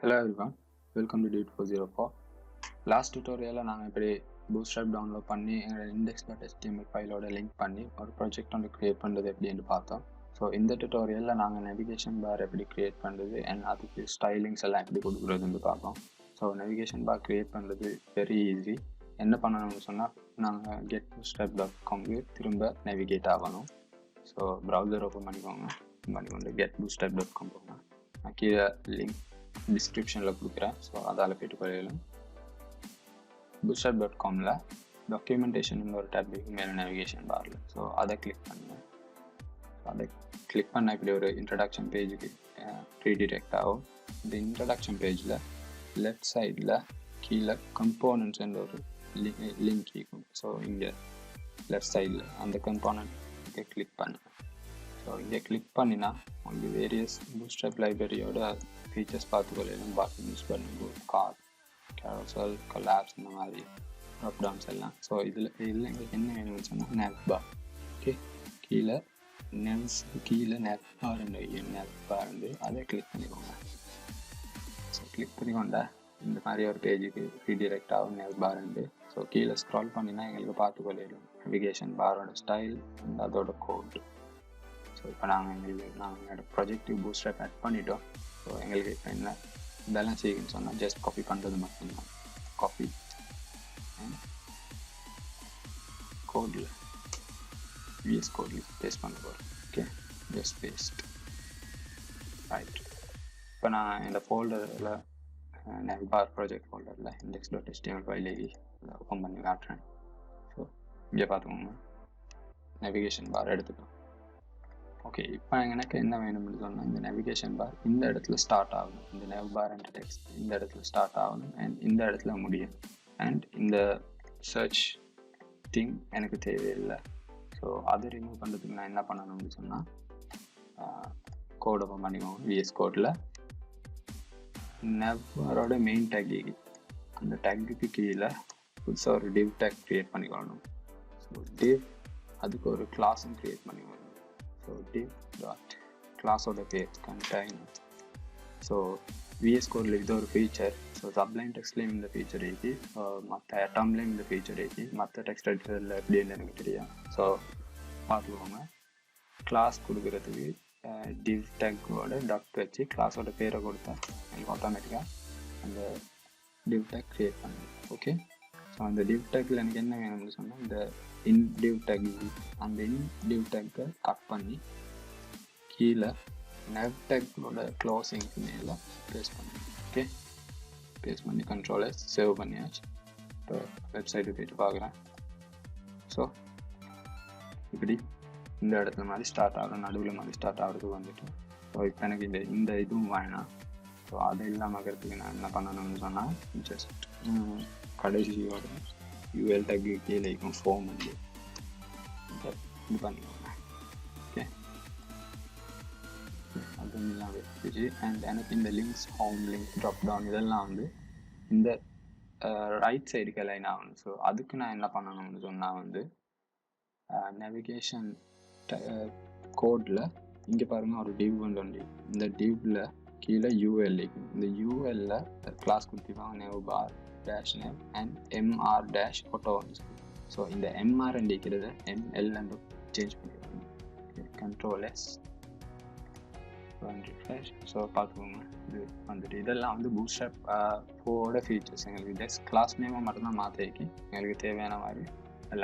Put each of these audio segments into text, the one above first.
Hello everyone, welcome to Dude404. Last tutorial la naanga eppadi Bootstrap download panni enga index.html file oda link panni or project on create pandrathu eppadi endu paathom. So indha tutorial la naanga navigation bar eppadi create pandrathu and adukku stylings ella eppadi kodukkuradhu endu paathom. So navigation bar create pandrathu very easy. Enna pananumnu sonna naanga getbootstrap.com ku thirumba navigate avanum. So browser open பண்ணிக்கோங்க getbootstrap.com போங்க. கீழ link descriptionல கொடுக்குறேன். So அதால் போய்ட்டு கொள்ளையிலும் bootstrap.com documentation ஒரு tape இருக்கு மேலே navigation பாரில். ஸோ அதை கிளிக் பண்ணுங்கள். அதை கிளிக் பண்ணால் இப்படி ஒரு இன்ட்ரடக்ஷன் பேஜுக்கு ரீடிரெக்ட் ஆகும். இந்த இன்ட்ரடக்ஷன் பேஜில் லெஃப்ட் சைடில் கீழே கம்போனன்ட்ஸ்ன்ற ஒரு லிங்க் இருக்கும். ஸோ இங்கே லெஃப்ட் சைடில் அந்த கம்போனன்ட்க்கு கிளிக் பண்ணுங்கள். ஸோ இங்கே கிளிக் பண்ணினா உங்களுக்கு வேரியஸ் Bootstrap லைப்ரரியோட ஃபீச்சர்ஸ் பார்த்துக்கொள்ளும். பாட்டன் யூஸ் பண்ணுங்க, கார்ட், கேரோசல், கொலாப்ஸ், இந்த மாதிரி ட்ராப் டவுன்ஸ் எல்லாம். ஸோ இதில் எங்களுக்கு என்ன வேணும்னு சொன்னால் navbar. ஓகே, கீழே navbar வந்து அதை கிளிக் பண்ணிக்கோங்க. ஸோ கிளிக் பண்ணிக்கொண்டா இந்த மாதிரி ஒரு பேஜுக்கு ரீடிரெக்ட் ஆகும் navbar. ஸோ கீழே ஸ்க்ரால் பண்ணினா எங்களுக்கு பார்த்துக்கொள்ளும் நேவிகேஷன் பாரோட ஸ்டைல் அண்ட் அதோட கோட். ஸோ இப்போ நாங்கள் ப்ராஜெக்டிவ் Bootstrap ஆட் பண்ணிட்டோம். ஸோ எங்களுக்கு இப்போ என்ன இதெல்லாம் செய்யணும்னு சொன்னால் ஜஸ்ட் காப்பி பண்ணுறது மட்டும்தான். காப்பி அண்ட் கோடில் விஎஸ் கோடில் பேஸ்ட் பண்ண போகிறோம். Okay, just paste right. இப்போ நான் இந்த ஃபோல்டரில் navbar ப்ராஜெக்ட் ஃபோல்டரில் index.html ஃபைல் ஓப்பன் பண்ணி காட்டுறேன். ஸோ இங்கே பார்த்துக்கோங்க, நேவிகேஷன் பார் எடுத்துக்கலாம். ஓகே, இப்போ எனக்கு என்ன வேணும்னு சொன்னால் இந்த நேவிகேஷன் பார் இந்த இடத்துல ஸ்டார்ட் ஆகணும். இந்த navbar என்ற டெக்ஸ்ட் இந்த இடத்துல ஸ்டார்ட் ஆகணும் அண்ட் இந்த இடத்துல முடியும். அண்ட் இந்த சர்ச் திங் எனக்கு தேவையில்லை. ஸோ அதை ரிமூவ் பண்ணுறதுக்கு நான் என்ன பண்ணணும்னு சொன்னால் கோட் ஓப்பன் பண்ணிக்கோங்க. விஎஸ் கோடில் navbar-ஓட மெயின் டேக் அந்த டேக்குக்கு கீழே புதுசாக ஒரு div டேக் க்ரியேட் பண்ணிக்கணும். ஸோ div அதுக்கு ஒரு கிளாஸும் க்ரியேட் பண்ணிக்கணும். ஸோ div டாட் கிளாஸோட பேர் கண்டெய்னர். ஸோ விஎஸ் கோடில் இது ஒரு ஃபீச்சர். ஸோ சப்லைன் டெக்ஸ்ட்லேயும் இந்த ஃபீச்சர் இருக்கு, மற்ற அட்டம்லேயும் இந்த ஃபீச்சர் இருக்கு, மற்ற டெக்ஸ்ட் எடிட்டரில் எப்படின்னு எனக்கு தெரியும். ஸோ பார்த்துக்கோங்க, கிளாஸ் கொடுக்குறதுக்கு div டேக்கோட டாட் வச்சு கிளாஸோட பேரை கொடுத்தா எனக்கு ஆட்டோமேட்டிக்காக அந்த div டேக் க்ரியேட் பண்ணுங்க. ஓகே, ஸோ அந்த div டேக்கில் எனக்கு என்ன வேணும்னு சொன்னால் இந்த div டேக் அந்த div டேக்கை கட் பண்ணி கீழே nav டேக்கோட க்ளோசிங்க்கு மேலே பேஸ்ட் பண்ணுங்க. ஓகே, பேஸ்ட் பண்ணி கண்ட்ரோலை சேவ் பண்ணியாச்சு. இப்போ வெப்சைட்டு போய்ட்டு பார்க்குறேன். ஸோ இப்படி இந்த இடத்துல மாதிரி ஸ்டார்ட் ஆகும், நடுவில் மாதிரி ஸ்டார்ட் ஆகிறதுக்கு வந்துட்டு. ஸோ இப்போ எனக்கு இந்த இதுவும் வேணாம். ஸோ அது இல்லாமல் இருக்கிறதுக்கு நான் என்ன பண்ணணும்னு சொன்னால் ஜஸ்ட் கடைசியோட யூஎல் டேக்கு கீழே இருக்கும் ஃபார்ம் வந்து இது பண்ணிக்கோங்க. ஓகே, அது எல்லாம் வச்சு அண்ட் எனக்கு இந்த links, home link, drop down இதெல்லாம் வந்து இந்த ரைட் சைடுக்கு லைன் ஆகணும். ஸோ அதுக்கு நான் என்ன பண்ணணும்னு சொன்னால் வந்து நேவிகேஷன் கோடில் இங்கே பாருங்கள் ஒரு div ஒன்று. இந்த divல கீழே யூஎல் இருக்கும். இந்த யூஎல்ல கிளாஸ் கொடுத்துருப்பாங்க navbar-nav and mr-auto. ஸோ இந்த mr இருக்கிறத ml சேஞ்ச் பண்ணிடுவாங்க. Control S refresh. ஸோ பார்த்துக்கோங்க, இது வந்துட்டு இதெல்லாம் வந்து Bootstrap 4 ஃபீச்சர்ஸ். எங்களுக்கு ஜஸ்ட் கிளாஸ் நேமை மட்டும்தான் மாற்றிக்கி எங்களுக்கு தேவையான மாதிரி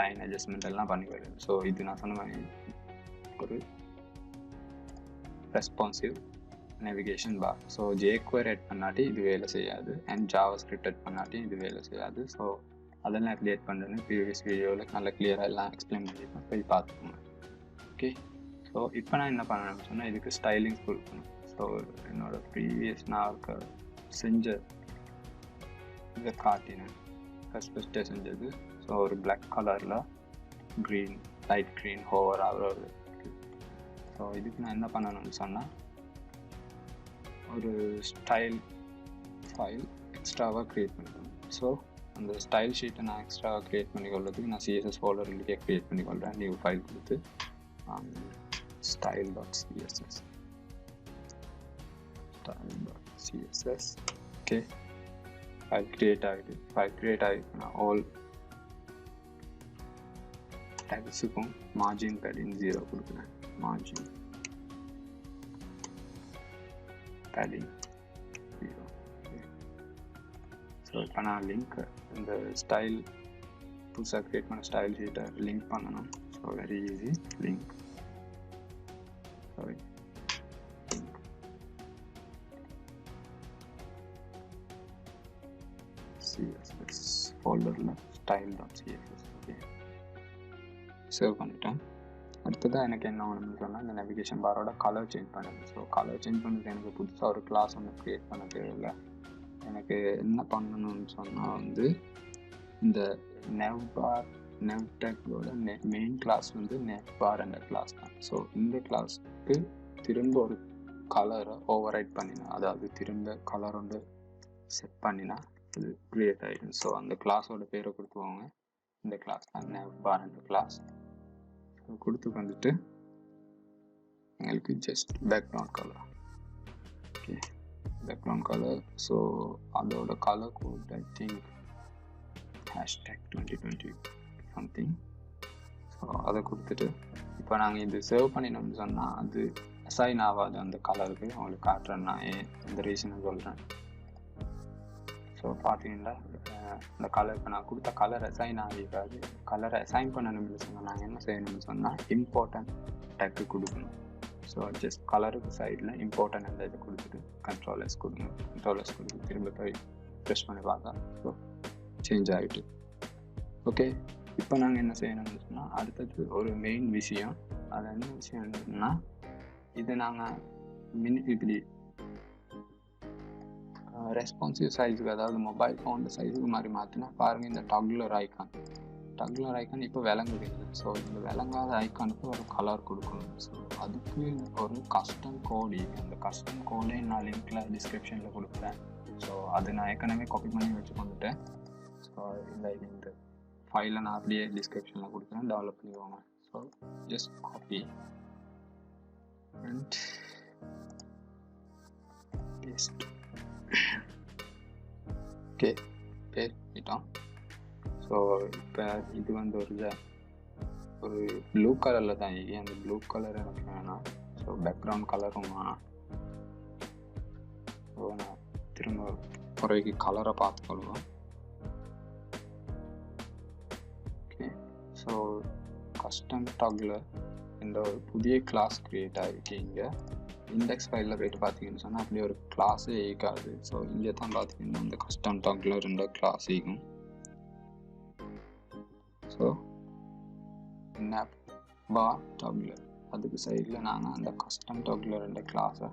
லைன் அட்ஜஸ்ட்மெண்ட் எல்லாம் பண்ணி வருது. ஸோ இது நான் சொன்ன மாதிரி ஒரு responsive navigation bar. So jQuery add பண்ணாட்டி இது வேலை செய்யாது அண்ட் JavaScript எட் பண்ணாட்டி இது வேலை செய்யாது. ஸோ அதெல்லாம் எப்படி எட் பண்ணுறதுன்னு ப்ரீவியஸ் வீடியோவில் நல்லா கிளியராக எல்லாம் எக்ஸ்பிளைன் பண்ணியிருக்கேன், போய் பார்த்துக்கோங்க. ஓகே, ஸோ இப்போ நான் என்ன பண்ணணும்னு சொன்னால் இதுக்கு ஸ்டைலிங்ஸ் கொடுக்கணும். ஸோ என்னோட ப்ரீவியஸ் நான் செஞ்ச இதை காட்டினேன், ஃபஸ்ட்டு செஞ்சது. ஸோ ஒரு பிளாக் கலரில் க்ரீன், லைட் க்ரீன் ஹோவர் ஆகிற ஒரு. ஸோ இதுக்கு நான் என்ன பண்ணணும்னு சொன்னால் ஒரு ஸ்டைல் ஃபைல் எக்ஸ்ட்ராவாக க்ரியேட் பண்ணிக்கணும். ஸோ அந்த ஸ்டைல் ஷீட்டை நான் எக்ஸ்ட்ராவாக க்ரியேட் பண்ணிக்கொள்றதுக்கு நான் CSS ஃபோல்டர்லேயே க்ரியேட் பண்ணிக்கொள்கிறேன். நியூ ஃபைல் கொடுத்து style.css ஓகே, ஃபைல் கிரியேட் ஆகிடுது. ஃபைல் கிரியேட் ஆகிடுச்சுன்னா ஆல் டேக்ஸுக்கும் மார்ஜின் பேடிங் 0 கொடுக்குறேன். Margin padding 0. ஸோ இப்போ நான் லிங்க் இந்த ஸ்டைல் புதுசாக க்ரியேட் பண்ண ஸ்டைல் ஷீட்டை லிங்க் பண்ணணும். So very easy. Link CSS ஃபோல்டரில் style.css. Okay, save பண்ணிட்டேன். அடுத்ததாக எனக்கு என்ன வேணும்னு சொன்னால் இந்த நேவிகேஷன் பாரோட கலர் சேஞ்ச் பண்ணுது. ஸோ கலர் சேஞ்ச் பண்ணுறது எனக்கு புதுசாக ஒரு கிளாஸ் ஒன்று க்ரியேட் பண்ண தேவையில்லை. எனக்கு என்ன பண்ணணும்னு சொன்னால் வந்து இந்த navbar-toggler மெயின் கிளாஸ் வந்து navbar என்ற கிளாஸ் தான். ஸோ இந்த கிளாஸுக்கு திரும்ப ஒரு கலரை ஓவர்ரைட் பண்ணினா, அதாவது திரும்ப கலர் வந்து செட் பண்ணினா இது க்ரியேட் ஆகிடும். ஸோ அந்த கிளாஸோட பேரை கொடுத்துவாங்க. இந்த கிளாஸ் தான் navbar என்ற கிளாஸ். ஸோ கொடுத்து வந்துட்டு எங்களுக்கு just background colour. Okay, background colour. So அதோட colour code I think #2020 something. So அதை கொடுத்துட்டு இப்போ நாங்கள் இது சேவ் பண்ணினோம்னு சொன்னால் அது அசைன் ஆகாது அந்த கலருக்கு. உங்களுக்கு காட்டுறேன், நான் இந்த ரீசனை சொல்கிறேன். ஸோ பார்த்தீங்கன்னா இந்த கலர் இப்போ நான் கொடுத்த கலர் அசைன் ஆகிக்காது. கலரை அசைன் பண்ணணும்னு சொன்னால் நாங்கள் என்ன செய்யணும்னு சொன்னால் இம்பார்ட்டன்ட் டேக்கு கொடுக்கணும். ஸோ ஜஸ்ட் கலருக்கு சைடில் இம்பார்ட்டன்ட் அந்த இதை கொடுத்துட்டு கண்ட்ரோலர்ஸ் கொடுங்க. கண்ட்ரோலர்ஸ் கொடுத்து திரும்ப போய் ப்ரெஸ் பண்ணி பார்த்தா ஸோ சேஞ்ச் ஆகிட்டு. ஓகே, இப்போ நாங்கள் என்ன செய்யணும்னு சொன்னால் அடுத்தது ஒரு மெயின் விஷயம். அது என்ன விஷயம்னா இது நாங்கள் இப்படி ரெஸ்பான்சிவ் சைஸுக்கு, அதாவது மொபைல் ஃபோன் சைஸுக்கு மாதிரி மாற்றினா பாருங்கள் இந்த டாக்லர் ஐக்கான் இப்போ விளங்குது. ஸோ இந்த விளங்காத ஐக்கானுக்கு ஒரு கலர் கொடுக்கணும். ஸோ அதுக்கு ஒரு கஸ்டம் கோடு, அந்த கஸ்டம் கோடை நான் லிங்க்கில் டிஸ்கிரிப்ஷனில் கொடுக்குறேன். ஸோ அது நான் ஏற்கனவே காப்பி பண்ணி வச்சு வந்துட்டேன். ஸோ இந்த ஃபைலை நான் அப்படியே டிஸ்கிரிப்ஷனில் கொடுக்குறேன், டெவலப் பண்ணிக்குவாங்க. So just copy and paste. Okay, பேசிட்டோம். ஸோ இப்போ இது வந்து ஒரு ப்ளூ கலரில் தான் இருக்கு. அந்த ப்ளூ கலர் எனக்கு வேணாம். ஸோ பேக்ரவுண்ட் கலரும் வேணாம். ஸோ நான் திரும்ப குறைக்கு கலரை பார்த்துக்கொள்வோம். ஓகே, ஸோ custom-toggler இந்த ஒரு புதிய கிளாஸ் க்ரியேட் ஆகிருக்கு. இங்கே இண்டெக்ஸ் ஃபைலில் போய்ட்டு பார்த்தீங்கன்னு சொன்னால் அப்படி ஒரு கிளாஸே இருக்காது. ஸோ இங்கே தான் பார்த்தீங்கன்னா இந்த custom-toggler கிளாஸ் இருக்கும். ஸோ navbar-toggler அதுக்கு சைடில் நாங்கள் அந்த custom-toggler கிளாஸை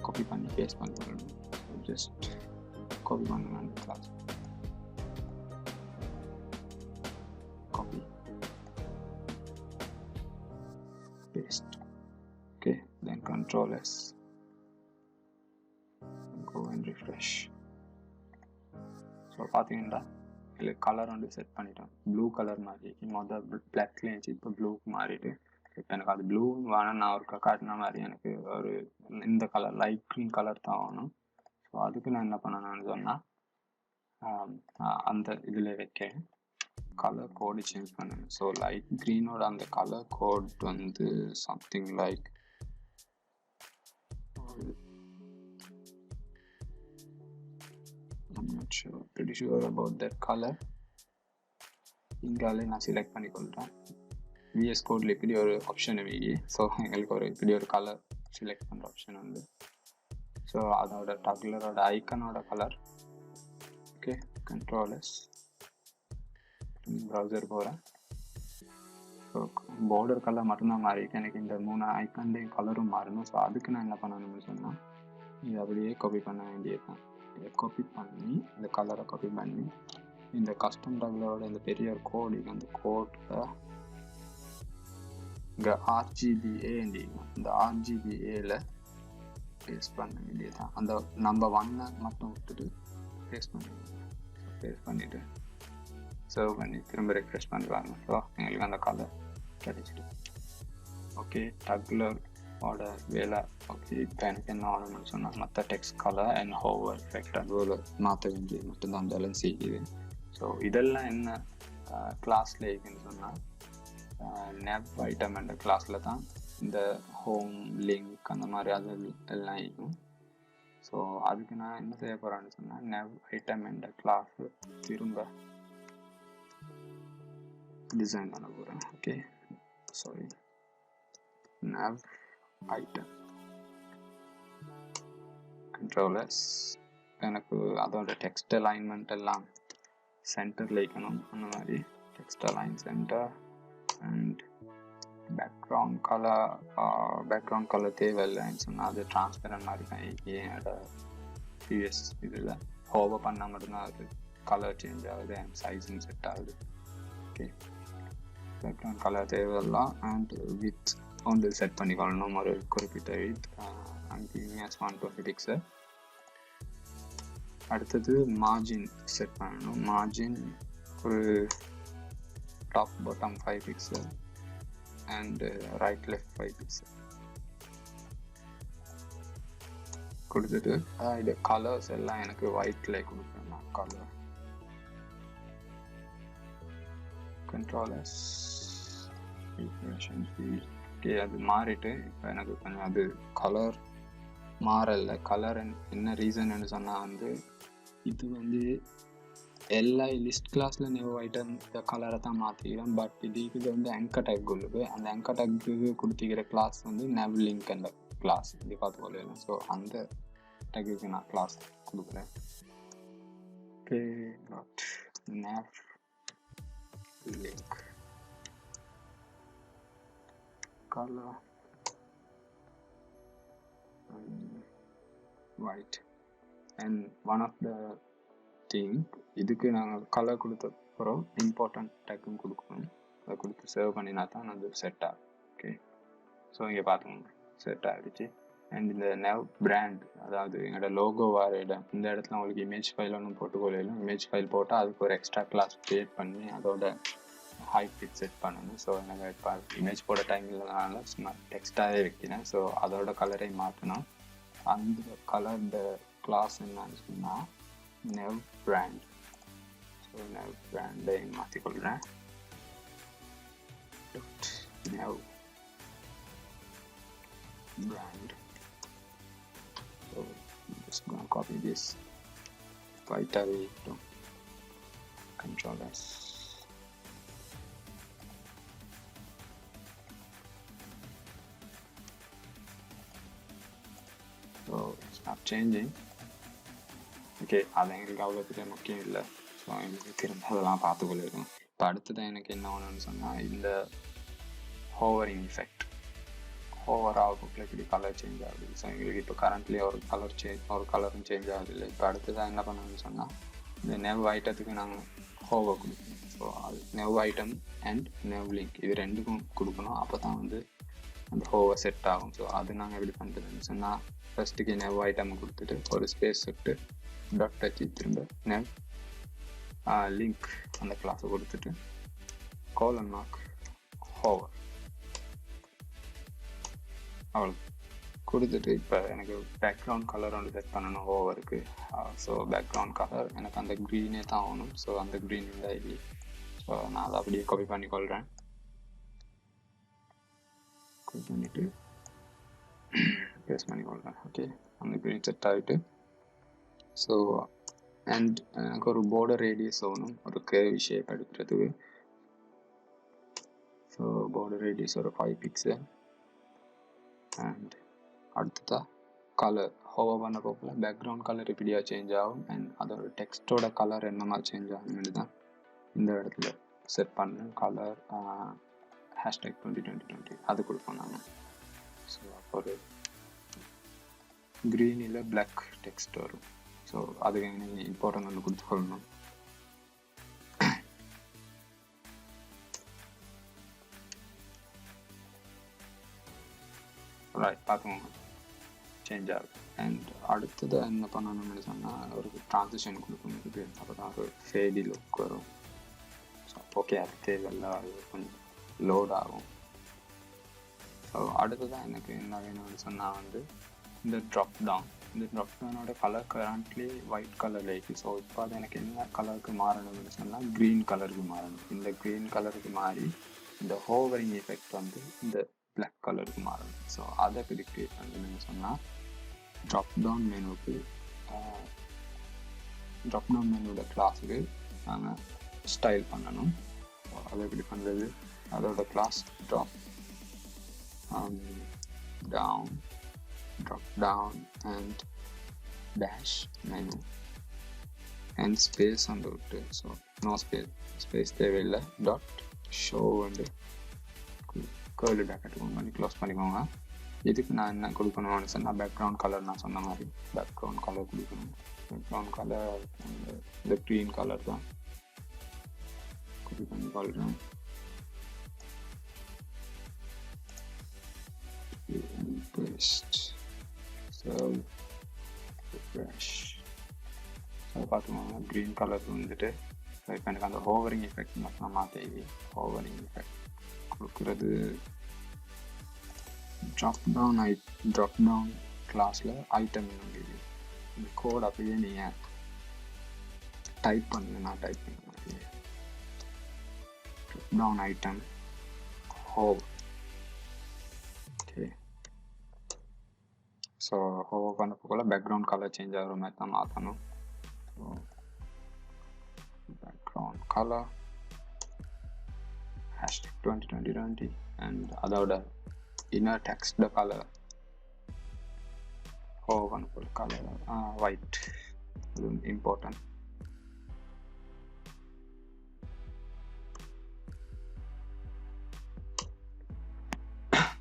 காப்பி பண்ணி பேஸ்ட் பண்ணி வரணும். ஸோ ஜஸ்ட் காப்பி பண்ணுங்க அந்த class, copy paste. Okay, then Control S, go and refresh. So பார்த்தீங்கன்னா இல்லை கலர் வந்து செட் பண்ணிட்டோம். ப்ளூ கலர் மாதிரி மொதல் பிளாக்ல இருந்துச்சு, இப்போ ப்ளூக்கு மாறிட்டு. இப்போ எனக்கு அது ப்ளூ வேணும், நான் ஒரு காட்டின மாதிரி எனக்கு ஒரு இந்த கலர் லைட் க்ரீன் கலர் தான் வேணும். ஸோ அதுக்கு நான் என்ன பண்ணணும்னு சொன்னால் அந்த இதில் வைக்க கலர் கோடு சேஞ்ச் பண்ணணும். ஸோ லைட் க்ரீனோட அந்த கலர் கோட் வந்து something like I'm not sure, pretty sure about that color. இங்காலே நான் செலக்ட் பண்ணிக்கொள்கிறேன். VS கோடில் இப்படி ஒரு ஆப்ஷன் இருக்கு. ஸோ எங்களுக்கு ஒரு இப்படி ஒரு கலர் செலக்ட் பண்ணுற ஆப்ஷன் வந்து. ஸோ அதோட டாக்லரோட ஐக்கனோட colour. Okay, Control S, browser போகிறேன். ஸோ பார்டர் கலர் மட்டும்தான் மாறிருக்கு. எனக்கு இந்த 3 ஐக்கன்லேயும் கலரும் மாறணும். ஸோ அதுக்கு நான் என்ன பண்ணணும்னு சொன்னால் இது அப்படியே காப்பி பண்ண வேண்டியது தான். இதை காப்பி பண்ணி இந்த கலரை காப்பி பண்ணி இந்த custom-toggler இந்த பெரிய ஒரு கோடு, அந்த கோடில் இங்கே RGBA இந்த RGBAல பேஸ்ட் பண்ண வேண்டியது தான். அந்த நம்பர் 1 மட்டும் விட்டுட்டு பேஸ்ட் பண்ணிவிட்டு சர்வ் பண்ணி திரும்ப ரெஃப்ரெஷ் பண்ணுறாங்க. ஸோ எங்களுக்கு அந்த கலர் கிடைச்சிடும். ஓகே, டக்லர் ஓட வேலை. ஓகே, இப்போ எனக்கு என்ன ஆகணும்னு சொன்னால் மற்ற text colour and hover effect அது ஒரு மாற்ற வேண்டியது மட்டும்தான் பேலன்ஸ் செய்யுது. ஸோ இதெல்லாம் என்ன கிளாஸில் இருக்குன்னு சொன்னால் nav ஐட்டம் என்ற கிளாஸில் தான் இந்த ஹோம் லிங்க் அந்த மாதிரி அது எல்லாம் இருக்கும். ஸோ அதுக்கு நான் என்ன செய்ய போகிறேன்னு சொன்னால் nav ஐட்டம் என்ற கிளாஸு திரும்ப டிசைன் பண்ண போகிறேன். Okay, sorry, nav item controllers. எனக்கு அதோட டெக்ஸ்ட் அலைன்மெண்ட் எல்லாம் சென்டரில் வைக்கணும். அந்த மாதிரி text align centre and background colour தேவையில்லைன்னு சொன்னால் அது டிரான்ஸ்பரண்ட் மாதிரி தான். என்னோட ப்ரீவியஸ் இதில் ஓவர் பண்ணால் மட்டும்தான் அது கலர் சேஞ்ச் ஆகுது அண்ட் சைஸும் செட் ஆகுது. ஓகே, பேக்ரவுண்ட் கலர் தேவையில்லாம் அண்ட் வித் ஒன்று செட் பண்ணிக்கொள்ளணும். ஒரு குறிப்பிட்ட வித் as 120 பிக்சல். அடுத்தது மார்ஜின் செட் பண்ணணும். மார்ஜின் ஒரு top bottom 5 pixel and right left 5 pixel கொடுத்துட்டு இது கலர்ஸ் எல்லாம் எனக்கு ஒயிட்ல கொடுக்கணும். கலர் கண்ட்ரோலர்ஸ் ஓகே, அது மாறிட்டு இப்போ எனக்கு கொஞ்சம் அது கலர் மாறல. கலர் என்ன ரீசன்னு சொன்னால் இது எல்லா லிஸ்ட் கிளாஸில் நியூ ஐட்டம் இந்த கலரை தான் மாற்றிக்கிறேன். பட் இது ஆங்கர் டேக் கொடுக்கு. அந்த ஆங்கர் டேக்கு கொடுத்திக்கிற கிளாஸ் nav link அந்த கிளாஸ் இது பார்த்து கொள்ளலாம். ஸோ அந்த டேக்குக்கு நான் கிளாஸ் கொடுக்குறேன். Okay, nav link color white and one of the thing இதுக்கு நாங்கள் கலர் கொடுத்த அப்புறம் இம்பார்ட்டன்ட் டேக்கும் கொடுக்கணும். அதை கொடுத்து சேவ் பண்ணினா தான் அது செட் ஆகும். ஓகே, ஸோ இங்கே பார்த்துக்கோங்க செட் ஆகிடுச்சு. அண்ட் இந்த nav brand அதாவது எங்களோட லோகோ வர இடம் இந்த இடத்துல உங்களுக்கு இமேஜ் ஃபைல் ஒன்றும் போட்டுக்கொள்ளலாம். இமேஜ் ஃபைல் போட்டால் அதுக்கு ஒரு எக்ஸ்ட்ரா கிளாஸ் க்ரியேட் பண்ணி அதோட ஹைட் செட் பண்ணணும். ஸோ எனக்கு இப்போ இமேஜ் போட டைம் இல்லைனால சும்மா டெக்ஸ்டாகவே வைக்கிறேன். ஸோ அதோட கலரை மாற்றணும். அந்த கலர் இந்த கிளாஸ் என்னன்னு சொன்னால் nav brand. So nav brand-ஐ மாற்றிக்கொள்கிறேன். nav brand. So I'm just going to copy this right away to controllers. So it's not changing. Okay, அது எங்களுக்கு அவ்வளோ பெரிய முக்கியம் இல்லை. ஸோ எங்களுக்கு திரும்ப அதெல்லாம் பார்த்துக்கொள்ளிருக்கோம். இப்போ அடுத்ததான் எனக்கு என்ன வேணும்னு சொன்னால் இந்த ஹோவரிங் எஃபெக்ட். ஹோவர் ஆகுக்குள்ள இப்படி கலர் சேஞ்ச் ஆகுது. ஸோ எங்களுக்கு இப்போ கரண்ட்லி ஒரு கலரும் சேஞ்ச் ஆகுது இல்லை. இப்போ அடுத்ததான் என்ன பண்ணணும்னு சொன்னால் இந்த nav ஐட்டத்துக்கு நாங்கள் ஹோவர் கொடுக்கணும். ஸோ அது nav item and nav link இது ரெண்டுக்கும் கொடுக்கணும். அப்போ தான் அந்த ஹோவர் செட் ஆகும். ஸோ அது நாங்கள் எப்படி பண்ணுறதுன்னு சொன்னால் ஃபஸ்ட்டுக்கு nav ஐட்டம் கொடுத்துட்டு ஒரு ஸ்பேஸ் விட்டு டாட் டச்சு திரும்ப nav லிங்க் அந்த கிளாஸை கொடுத்துட்டு கோலன் மார்க் ஹோவர் அவ்வளோ கொடுத்துட்டு இப்போ எனக்கு பேக்ரவுண்ட் கலர் ஒன்று செட் பண்ணணும் ஹோவருக்கு. ஸோ பேக்ரவுண்ட் கலர் எனக்கு அந்த க்ரீனே தான் ஆகணும். ஸோ அந்த க்ரீன் இல்லை. ஸோ நான் அதை அப்படியே காப்பி பண்ணிக்கொள்கிறேன். காப்பி பண்ணிவிட்டு பேஸ்ட் பண்ணிக்கொள்கிறேன். ஓகே, அந்த க்ரீன் செட் ஆகிட்டு ஸோ அண்ட் எனக்கு ஒரு border radius வேணும் ஒரு curve shape எடுக்கிறதுக்கு. ஸோ border radius ஒரு 5 பிக்சல். அண்ட் அடுத்ததாக கலர் ஹோவர் பண்ண போகல பேக்ரவுண்ட் கலர் இப்படியாக சேஞ்ச் ஆகும். அண்ட் அதோட டெக்ஸ்ட்டோட கலர் என்ன மாதிரி சேஞ்ச் ஆகும்னு தான் இந்த இடத்துல செட் பண்ணேன். கலர் #2020 அது கொடுப்போம் நாங்கள். ஸோ அப்போ ஒரு க்ரீன் இல்லை பிளாக் டெக்ஸ்ட் வரும். ஸோ அதுக்கு நீங்கள் இம்பார்ட்டன்ட் ஒன்று கொடுத்துக்கொள்ளணும். ரைட், பார்த்துக்கோங்க சேஞ்ச் ஆகுது. அண்ட் அடுத்தது என்ன பண்ணணும்னு சொன்னால் ஒரு ட்ரான்சிஷன் கொடுக்கணும். அப்போ தான் ஒரு ஃபேடி லுக் வரும். ஸோ ஓகே, அது தேவையில்லை, அது கொஞ்சம் லோட் ஆகும். ஸோ அடுத்ததான் எனக்கு என்ன வேணும்னு சொன்னால் வந்து இந்த ட்ராப் டவுனோட கலர் கரண்ட்லி ஒயிட் கலரில் இருக்குது. ஸோ இப்போ அது எனக்கு என்ன கலருக்கு மாறணும்னு சொன்னால் க்ரீன் கலருக்கு மாறணும். இந்த க்ரீன் கலருக்கு மாறி இந்த ஹோவரிங் எஃபெக்ட் வந்து இந்த பிளாக் கலருக்கு மாறணும். ஸோ அதை எப்படி க்ரியேட் பண்ணுறதுன்னு சொன்னால் ட்ராப் டவுன் மெனுவோட கிளாஸுக்கு நாங்கள் ஸ்டைல் பண்ணணும். ஸோ அதை எப்படி பண்ணுறது, அதோட class drop down and dash menu and space under it. So no space தேவையில்லை. dot show and curly bracket பண்ணி க்ளோஸ் பண்ணிக்கோங்க. இதுக்கு நான் என்ன கொடுக்கணும்னு சொன்னால் பேக்ரவுண்ட் கலர் நான் சொன்ன மாதிரி பேக்ரவுண்ட் கலர் கொடுக்கணும். பேக்ரவுண்ட் கலர் இந்த க்ரீன் கலர் தான் காப்பி பண்ணி கொள்கிறேன். paste. So refresh. ஸோ பார்த்துக்கோங்க க்ரீன் கலர் வந்துட்டு இப்போ எனக்கு அந்த ஹோவரிங் எஃபெக்ட் மட்டும் மாற்றி ஹோவரிங் எஃபெக்ட் கொடுக்குறது ட்ராப் டவுன் கிளாஸில் ஐட்டம் என்னங்க இந்த கோட் அப்படியே நீங்கள் டைப் பண்ணுங்க. நான் டைப் பண்ணுவேன் அப்படியே drop down item hover. Okay, so hover பண்ண போகல பேக்ரவுண்ட் கலர் சேஞ்ச் ஆகிற மாதிரி தான் மாற்றணும். ஸோ பேக்ரவுண்ட் கலர் #2020 அண்ட் அதோட inner text the color one full color white important.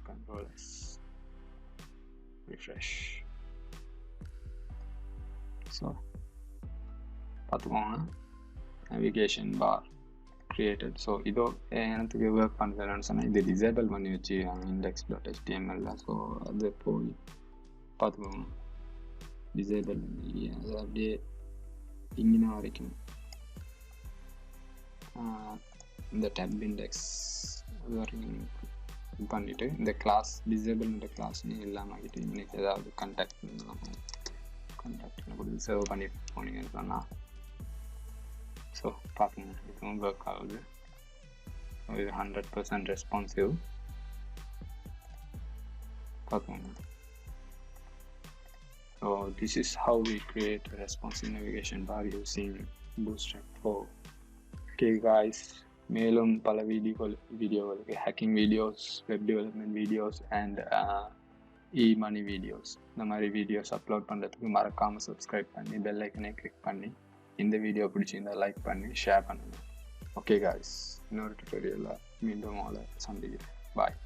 Control S, refresh. So பார்த்துக்கோங்க navigation bar created. ஸோ இதோ எனக்கு ஒர்க் பண்ணுறேன்னு சொன்னால் இது டிசேபிள் பண்ணி வச்சு index.html. ஸோ அது போய் பார்த்துக்கோங்க டிசேபிள் பண்ணி அது அப்படியே இங்கினா வரைக்கும் இந்த டேப் இண்டெக்ஸ் அது வரைக்கும் பண்ணிவிட்டு இந்த கிளாஸ் டிசேபிள்ன்ற கிளாஸ்னு இல்லாமல் ஆகிட்டு இன்னைக்கு ஏதாவது கான்டாக்ட் கொடுத்து சேவ் பண்ணி போனீங்கன்னு சொன்னால் ஸோ பார்த்துங்க இதுவும் ஒர்க் ஆகுது. ஸோ இது 100% ரெஸ்பான்சிவ். பார்த்துங்க. So this is how we create responsive navigation bar using Bootstrap 4. Okay guys, மேலும் பல வீடியோகளுக்கு hacking videos, web development videos and money videos இந்த மாதிரி வீடியோஸ் அப்லோட் பண்ணுறதுக்கு மறக்காமல் சப்ஸ்கிரைப் பண்ணி பெல் ஐக்கனை கிளிக் பண்ணி இந்த வீடியோ பிடிச்சிருந்தால் லைக் பண்ணி ஷேர் பண்ணுங்கள். ஓகே காய்ஸ், இன்னொரு டுட்டோரியலில் மீண்டும் உங்களை சந்திக்கிறேன். பாய்.